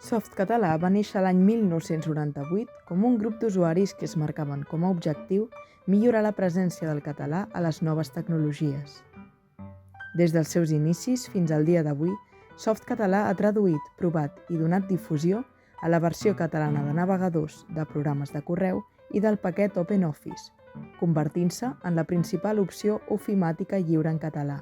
Softcatalà va néixer l'any 1998 com un grup d'usuaris que es marcaven com a objectiu millorar la presència del català a les noves tecnologies. Des dels seus inicis fins al dia d'avui, Softcatalà ha traduït, provat i donat difusió a la versió catalana de navegadors, de programes de correu i del paquet OpenOffice, convertint-se en la principal opció ofimàtica lliure en català.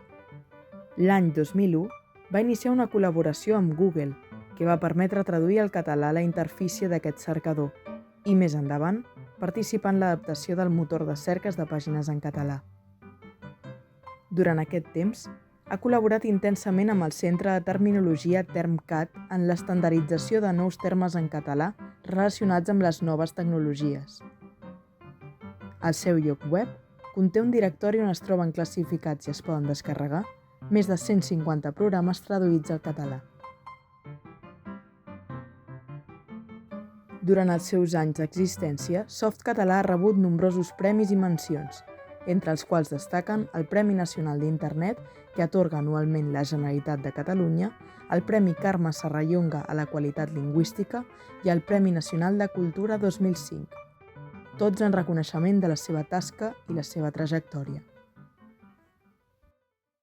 L'any 2001 va iniciar una col·laboració amb Google, que va permetre traduir al català la interfície d'aquest cercador i, més endavant, participar en l'adaptació del motor de cerques de pàgines en català. Durant aquest temps, ha col·laborat intensament amb el Centre de Terminologia TermCat en l'estandardització de nous termes en català relacionats amb les noves tecnologies. El seu lloc web conté un directori on es troben classificats i es poden descarregar més de 150 programes traduïts al català. Durant els seus anys d'existència, Softcatalà ha rebut nombrosos premis i mencions, entre els quals destaquen el Premi Nacional d'Internet, que atorga anualment la Generalitat de Catalunya, el Premi Carme Serrallonga a la qualitat lingüística i el Premi Nacional de Cultura 2005, tots en reconeixement de la seva tasca i la seva trajectòria.